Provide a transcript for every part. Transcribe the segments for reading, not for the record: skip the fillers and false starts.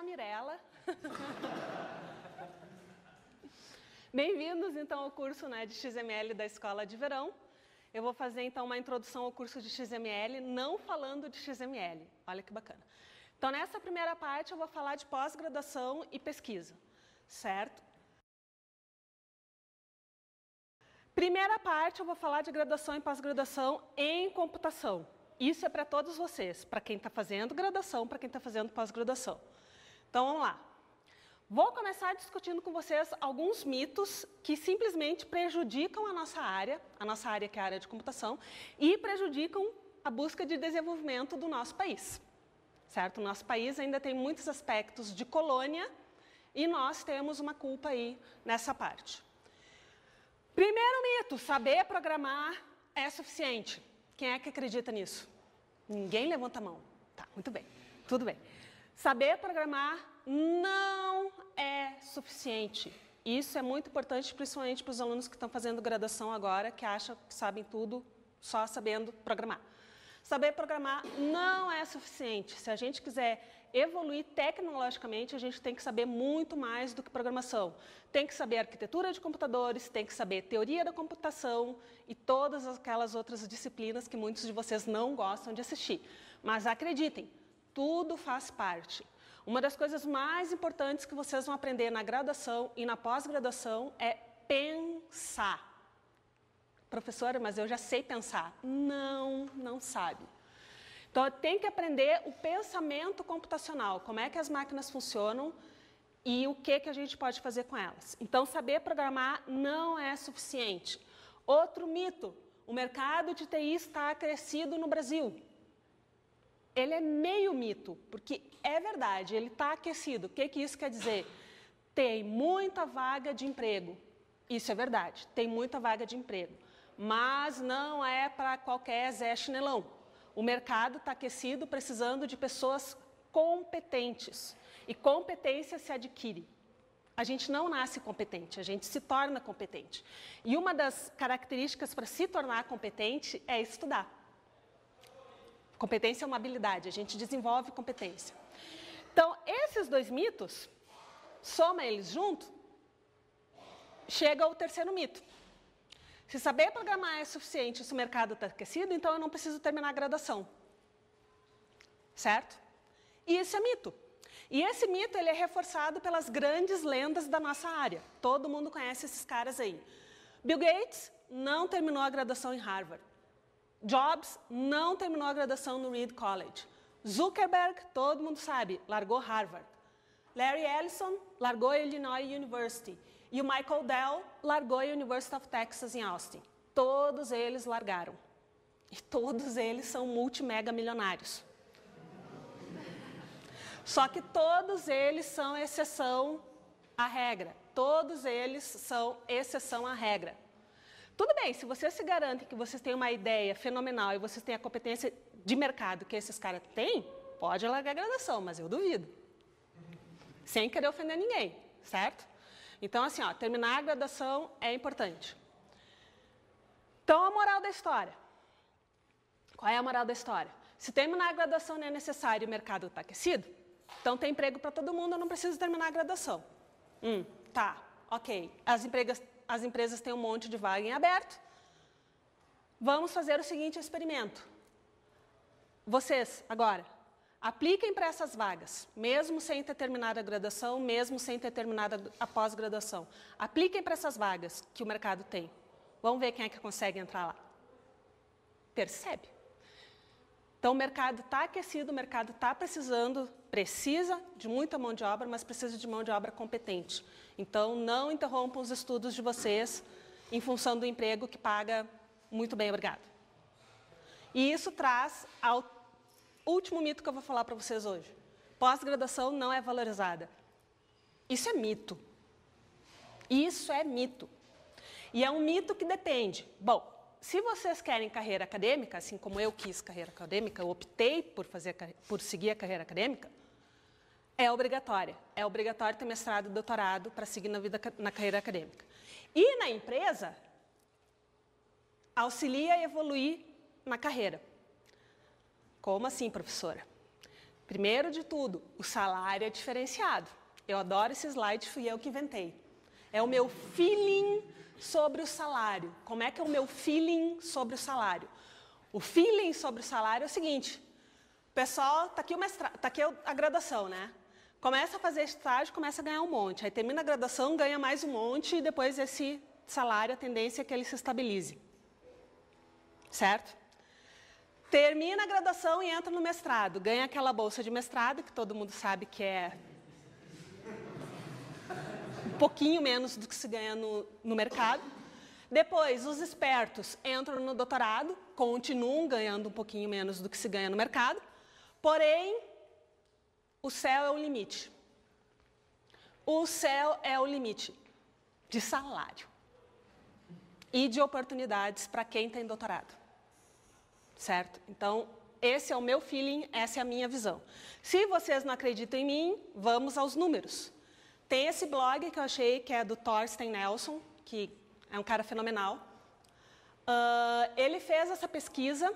a Mirella. Bem-vindos, então, ao curso de XML da Escola de Verão. Eu vou fazer, então, uma introdução ao curso de XML, não falando de XML. Olha que bacana. Então, nessa primeira parte, eu vou falar de pós-graduação e pesquisa, certo? Primeira parte, eu vou falar de graduação e pós-graduação em computação. Isso é para todos vocês, para quem está fazendo graduação, para quem está fazendo pós-graduação. Então, vamos lá. Vou começar discutindo com vocês alguns mitos que simplesmente prejudicam a nossa área que é a área de computação, e prejudicam a busca de desenvolvimento do nosso país. Certo? O nosso país ainda tem muitos aspectos de colônia e nós temos uma culpa aí nessa parte. Primeiro mito, saber programar é suficiente. Quem é que acredita nisso? Ninguém levanta a mão. Tá, muito bem, tudo bem. Saber programar não é suficiente. Isso é muito importante, principalmente para os alunos que estão fazendo graduação agora, que acham que sabem tudo só sabendo programar. Saber programar não é suficiente. Se a gente quiser evoluir tecnologicamente, a gente tem que saber muito mais do que programação. Tem que saber arquitetura de computadores, tem que saber teoria da computação e todas aquelas outras disciplinas que muitos de vocês não gostam de assistir. Mas acreditem, tudo faz parte. Uma das coisas mais importantes que vocês vão aprender na graduação e na pós-graduação é pensar. Professora, mas eu já sei pensar. Não sabe. Então, tem que aprender o pensamento computacional, como é que as máquinas funcionam e o que a gente pode fazer com elas. Então, saber programar não é suficiente. Outro mito, o mercado de TI está crescido no Brasil. Ele é meio mito, porque é verdade, ele está aquecido. O que isso quer dizer? Tem muita vaga de emprego. Isso é verdade, tem muita vaga de emprego. Mas não é para qualquer Zé Chinelão. O mercado está aquecido, precisando de pessoas competentes. E competência se adquire. A gente não nasce competente, a gente se torna competente. E uma das características para se tornar competente é estudar. Competência é uma habilidade, a gente desenvolve competência. Então, esses dois mitos, soma eles junto, chega ao terceiro mito. Se saber programar é suficiente se o mercado está aquecido, então eu não preciso terminar a graduação. Certo? E isso é mito. E esse mito ele é reforçado pelas grandes lendas da nossa área. Todo mundo conhece esses caras aí. Bill Gates não terminou a graduação em Harvard. Jobs não terminou a graduação no Reed College. Zuckerberg, todo mundo sabe, largou Harvard. Larry Ellison largou a Illinois University. E o Michael Dell largou a University of Texas em Austin. Todos eles largaram. E todos eles são multimega milionários. Só que todos eles são exceção à regra. Todos eles são exceção à regra. Tudo bem, se vocês se garantem que vocês têm uma ideia fenomenal e vocês têm a competência de mercado que esses caras têm, pode largar a graduação, mas eu duvido. Sem querer ofender ninguém, certo? Então, assim, terminar a graduação é importante. Então, a moral da história. Qual é a moral da história? Se terminar a graduação não é necessário e o mercado está aquecido, então tem emprego para todo mundo, eu não preciso terminar a graduação. Tá, ok. As empresas têm um monte de vaga em aberto. Vamos fazer o seguinte experimento. Vocês, agora, apliquem para essas vagas, mesmo sem ter terminado a graduação, mesmo sem ter terminado a pós-graduação. Apliquem para essas vagas que o mercado tem. Vamos ver quem é que consegue entrar lá. Percebe? Então, o mercado está aquecido, o mercado está precisa de muita mão de obra, mas precisa de mão de obra competente. Então, não interrompam os estudos de vocês em função do emprego que paga muito bem, obrigado. E isso traz ao último mito que eu vou falar para vocês hoje. Pós-graduação não é valorizada. Isso é mito. Isso é mito. E é um mito que depende. Bom, se vocês querem carreira acadêmica, assim como eu quis carreira acadêmica, eu optei por seguir a carreira acadêmica, é obrigatória. É obrigatório ter mestrado e doutorado para seguir na carreira acadêmica. E na empresa, auxilia a evoluir na carreira. Como assim, professora? Primeiro de tudo, o salário é diferenciado. Eu adoro esse slide, fui eu que inventei. É o meu feeling sobre o salário. Como é que é o meu feeling sobre o salário? O feeling sobre o salário é o seguinte, pessoal, está aqui, tá aqui a graduação, né? Começa a fazer estágio, começa a ganhar um monte. Aí termina a graduação, ganha mais um monte e depois esse salário, a tendência é que ele se estabilize. Certo? Termina a graduação e entra no mestrado. Ganha aquela bolsa de mestrado, que todo mundo sabe que é um pouquinho menos do que se ganha no mercado. Depois, os espertos entram no doutorado, continuam ganhando um pouquinho menos do que se ganha no mercado, porém, o céu é o limite. O céu é o limite de salário e de oportunidades para quem tem doutorado. Certo? Então, esse é o meu feeling, essa é a minha visão. Se vocês não acreditam em mim, vamos aos números. Tem esse blog que eu achei, que é do Thorsten Nelson, que é um cara fenomenal. Ele fez essa pesquisa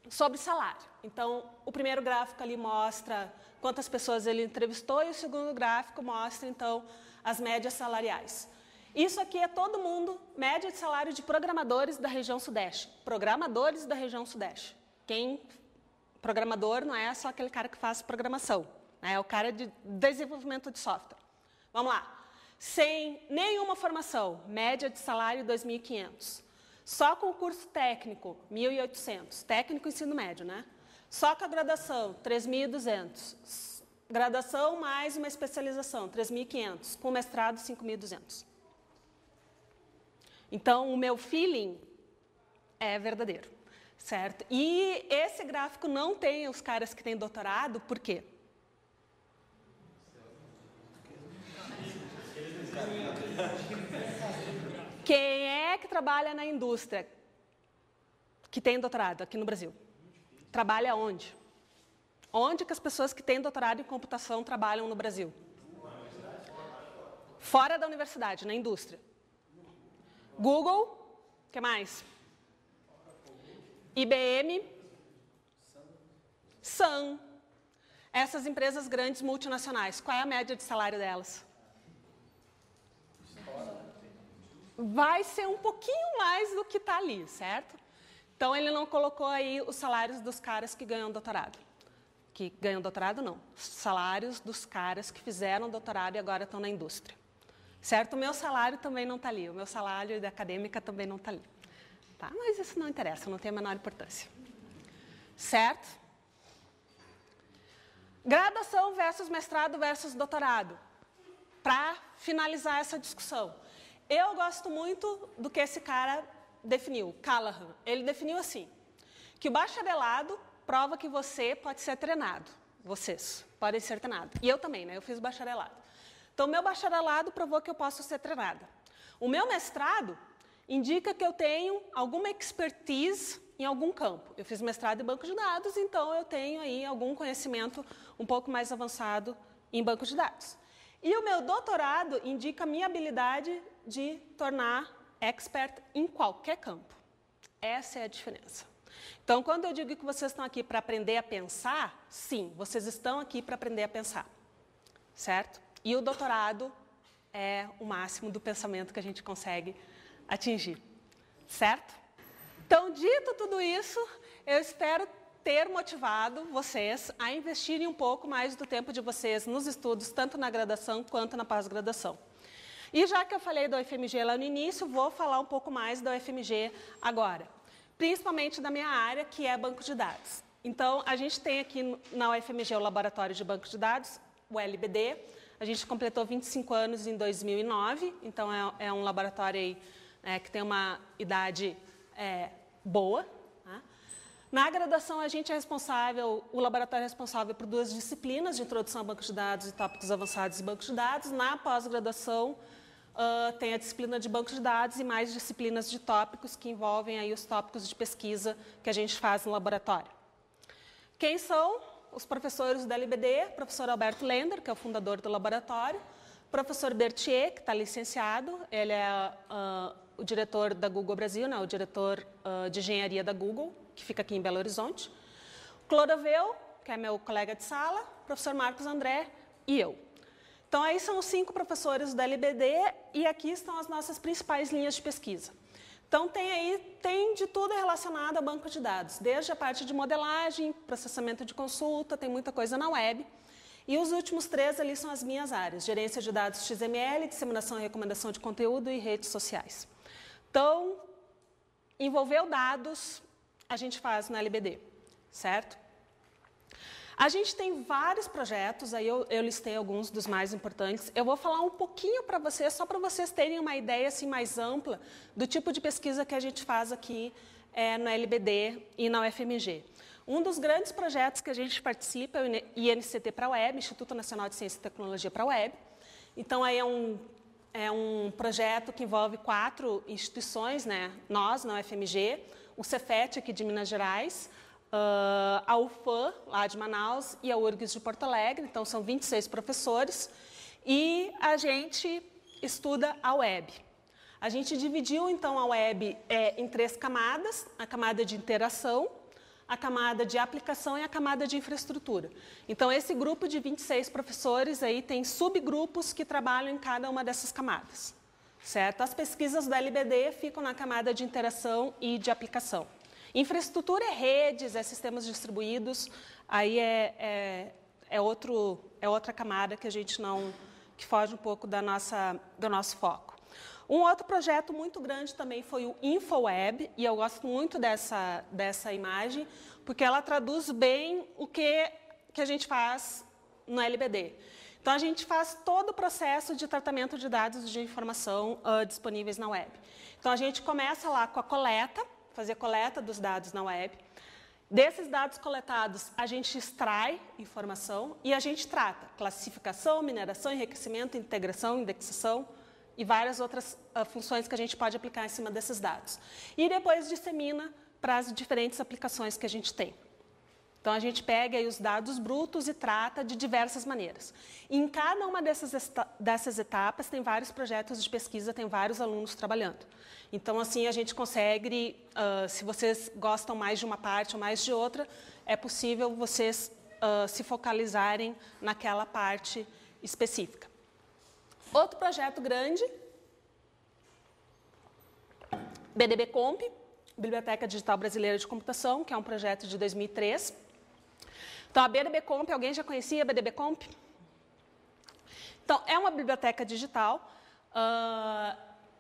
sobre salário. Então, o primeiro gráfico ali mostra quantas pessoas ele entrevistou e o segundo gráfico mostra, então, as médias salariais. Isso aqui é todo mundo, média de salário de programadores da região Sudeste. Programadores da região Sudeste. Programador não é só aquele cara que faz programação, né? É o cara de desenvolvimento de software. Vamos lá. Sem nenhuma formação, média de salário 2.500. Só com o curso técnico, 1.800. Técnico ensino médio, né? Só com a graduação, 3.200. Graduação mais uma especialização, 3.500. Com mestrado, 5.200. Então, o meu feeling é verdadeiro, certo? E esse gráfico não tem os caras que têm doutorado, por quê? Quem é que trabalha na indústria que tem doutorado aqui no Brasil? Trabalha onde? Onde que as pessoas que têm doutorado em computação trabalham no Brasil? Fora da universidade, na indústria. Google, o que mais? IBM, Sun. Essas empresas grandes multinacionais, qual é a média de salário delas? Vai ser um pouquinho mais do que está ali, certo? Então, ele não colocou aí os salários dos caras que ganham doutorado. Que ganham doutorado, não. Salários dos caras que fizeram doutorado e agora estão na indústria. Certo? O meu salário também não está ali. O meu salário de acadêmica também não está ali. Tá? Mas isso não interessa, não tem a menor importância. Certo? Graduação versus mestrado versus doutorado. Para finalizar essa discussão. Eu gosto muito do que esse cara definiu, Callahan. Ele definiu assim, que o bacharelado prova que você pode ser treinado. Vocês podem ser treinados. E eu também, né? Eu fiz bacharelado. Então, o meu bacharelado provou que eu posso ser treinada. O meu mestrado indica que eu tenho alguma expertise em algum campo. Eu fiz mestrado em banco de dados, então eu tenho aí algum conhecimento um pouco mais avançado em banco de dados. E o meu doutorado indica a minha habilidade de tornar expert em qualquer campo. Essa é a diferença. Então, quando eu digo que vocês estão aqui para aprender a pensar, sim, vocês estão aqui para aprender a pensar. Certo? E o doutorado é o máximo do pensamento que a gente consegue atingir. Certo? Então, dito tudo isso, eu espero ter motivado vocês a investirem um pouco mais do tempo de vocês nos estudos, tanto na graduação quanto na pós-graduação. E já que eu falei da UFMG lá no início, vou falar um pouco mais da UFMG agora. Principalmente da minha área, que é banco de dados. Então, a gente tem aqui na UFMG o Laboratório de Banco de Dados, o LBD. A gente completou 25 anos em 2009, então é um laboratório aí, que tem uma idade boa. Né? Na graduação, a gente é responsável, o laboratório é responsável por 2 disciplinas, de introdução a banco de dados e tópicos avançados em banco de dados. Na pós-graduação, tem a disciplina de banco de dados e mais disciplinas de tópicos que envolvem aí os tópicos de pesquisa que a gente faz no laboratório. Quem são? Os professores do LBD, professor Alberto Lender, que é o fundador do laboratório, professor Berthier, que está licenciado, ele é o diretor da Google Brasil, né, o diretor de engenharia da Google, que fica aqui em Belo Horizonte. Clodovel, que é meu colega de sala, o professor Marcos André e eu. Então, aí são os 5 professores do LBD e aqui estão as nossas principais linhas de pesquisa. Então, tem de tudo relacionado a banco de dados, desde a parte de modelagem, processamento de consulta, tem muita coisa na web. E os últimos 3 ali são as minhas áreas, gerência de dados XML, disseminação e recomendação de conteúdo e redes sociais. Então, envolveu dados, a gente faz no LBD, certo? A gente tem vários projetos, aí eu listei alguns dos mais importantes. Eu vou falar um pouquinho para vocês, só para vocês terem uma ideia assim, mais ampla do tipo de pesquisa que a gente faz aqui no LBD e na UFMG. Um dos grandes projetos que a gente participa é o INCT para a Web, Instituto Nacional de Ciência e Tecnologia para a Web. Então, aí é um projeto que envolve 4 instituições, né? Nós, na UFMG, o Cefet, aqui de Minas Gerais, a UFAM, lá de Manaus, e a URGS de Porto Alegre. Então, são 26 professores. E a gente estuda a web. A gente dividiu, então, a web em 3 camadas. A camada de interação, a camada de aplicação e a camada de infraestrutura. Então, esse grupo de 26 professores aí tem subgrupos que trabalham em cada uma dessas camadas, certo? As pesquisas do LBD ficam na camada de interação e de aplicação. Infraestrutura é redes, é sistemas distribuídos, aí é outra camada que a gente que foge um pouco do nosso foco. Um outro projeto muito grande também foi o InfoWeb, e eu gosto muito dessa imagem, porque ela traduz bem o que a gente faz no LBD. Então, a gente faz todo o processo de tratamento de dados de informação disponíveis na web. Então, a gente começa lá com a coleta, fazer coleta dos dados na web. Desses dados coletados, a gente extrai informação e a gente trata classificação, mineração, enriquecimento, integração, indexação, e várias outras funções que a gente pode aplicar em cima desses dados. E depois dissemina para as diferentes aplicações que a gente tem. Então, a gente pega aí os dados brutos e trata de diversas maneiras. E em cada uma dessas etapas, tem vários projetos de pesquisa, tem vários alunos trabalhando. Então, assim, a gente consegue, se vocês gostam mais de uma parte ou mais de outra, é possível vocês se focalizarem naquela parte específica. Outro projeto grande, BDBcomp, Biblioteca Digital Brasileira de Computação, que é um projeto de 2003. Então, a BDBcomp, alguém já conhecia a BDBcomp? Então, é uma biblioteca digital,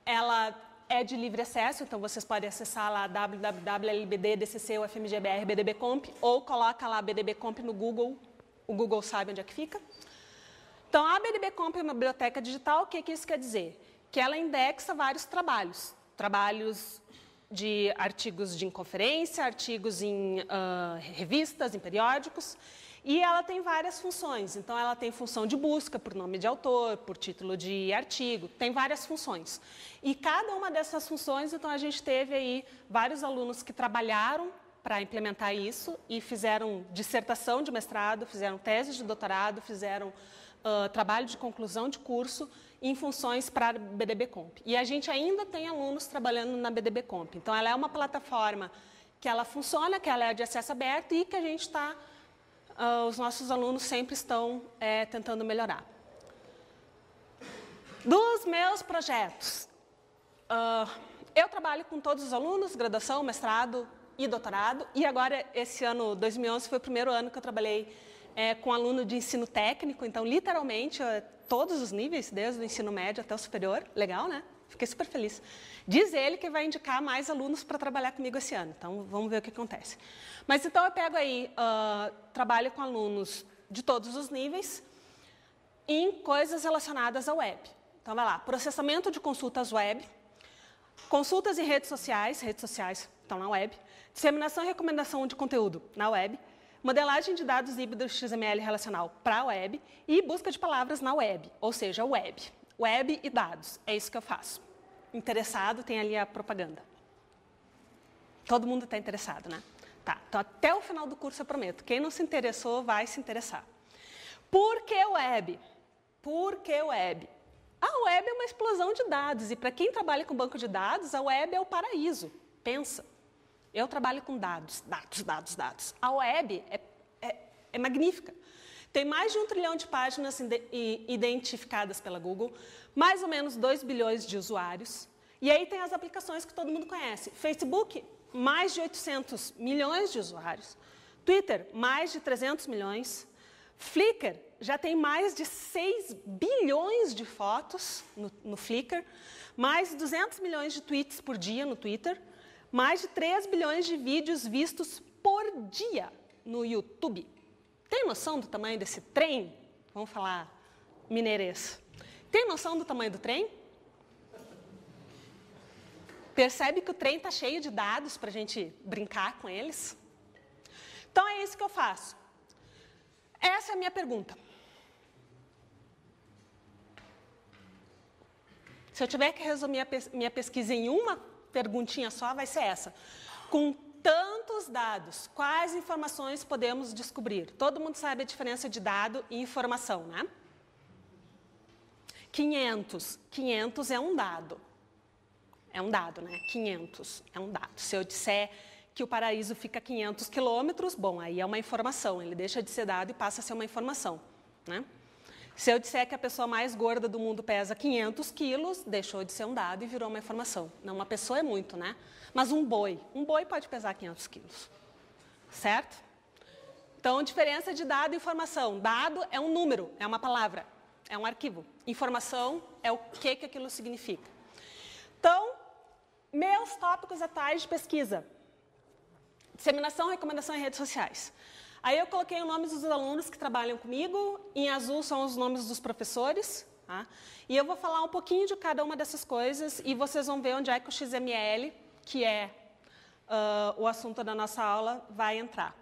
ela é de livre acesso, então vocês podem acessar lá www.lbd.dcc.ufmgbr/bdbcomp ou coloca lá BDBcomp no Google, o Google sabe onde é que fica. Então, a BDBcomp é uma biblioteca digital, o que isso quer dizer? Que ela indexa vários trabalhos de artigos de conferência, artigos em revistas, em periódicos, e ela tem várias funções. Então, ela tem função de busca por nome de autor, por título de artigo, tem várias funções. E cada uma dessas funções, então, a gente teve aí vários alunos que trabalharam para implementar isso e fizeram dissertação de mestrado, fizeram tese de doutorado, fizeram trabalho de conclusão de curso em funções para a BDBcomp. E a gente ainda tem alunos trabalhando na BDBcomp. Então, ela é uma plataforma que ela funciona, que ela é de acesso aberto e que a gente os nossos alunos sempre estão tentando melhorar. Dos meus projetos, eu trabalho com todos os alunos, graduação, mestrado e doutorado. E agora, esse ano, 2011, foi o primeiro ano que eu trabalhei com aluno de ensino técnico, então, literalmente, todos os níveis, desde o ensino médio até o superior. Legal, né? Fiquei super feliz. Diz ele que vai indicar mais alunos para trabalhar comigo esse ano, então, vamos ver o que acontece. Mas, então, eu pego aí, trabalho com alunos de todos os níveis em coisas relacionadas à web. Então, vai lá, processamento de consultas web, consultas em redes sociais estão na web, disseminação e recomendação de conteúdo na web, modelagem de dados híbridos XML relacional para a web e busca de palavras na web, ou seja, web e dados. É isso que eu faço. Interessado, tem ali a propaganda. Todo mundo está interessado, né? Tá, então até o final do curso eu prometo. Quem não se interessou, vai se interessar. Por que web? Por que web? A web é uma explosão de dados e para quem trabalha com banco de dados, a web é o paraíso. Pensa. Eu trabalho com dados. A web é magnífica. Tem mais de 1 trilhão de páginas identificadas pela Google, mais ou menos 2 bilhões de usuários. E aí tem as aplicações que todo mundo conhece. Facebook, mais de 800 milhões de usuários. Twitter, mais de 300 milhões. Flickr já tem mais de 6 bilhões de fotos no Flickr. Mais de 200 milhões de tweets por dia no Twitter. Mais de 3 bilhões de vídeos vistos por dia no YouTube. Tem noção do tamanho desse trem? Vamos falar mineirês. Tem noção do tamanho do trem? Percebe que o trem está cheio de dados para a gente brincar com eles? Então, é isso que eu faço. Essa é a minha pergunta. Se eu tiver que resumir a minha pesquisa em uma perguntinha só, vai ser essa. Com tantos dados, quais informações podemos descobrir? Todo mundo sabe a diferença de dado e informação, né? 500. 500 é um dado. É um dado, né? 500 é um dado. Se eu disser que o paraíso fica a 500 quilômetros, bom, aí é uma informação. Ele deixa de ser dado e passa a ser uma informação, né? Se eu disser que a pessoa mais gorda do mundo pesa 500 quilos, deixou de ser um dado e virou uma informação. Não, uma pessoa é muito, né? Mas um boi pode pesar 500 quilos, certo? Então, diferença de dado e informação. Dado é um número, é uma palavra, é um arquivo. Informação é o que aquilo significa. Então, meus tópicos atuais de pesquisa. Disseminação e recomendação em redes sociais. Aí eu coloquei os nomes dos alunos que trabalham comigo, em azul são os nomes dos professores, tá? E eu vou falar um pouquinho de cada uma dessas coisas e vocês vão ver onde é que o XML, que é o assunto da nossa aula, vai entrar.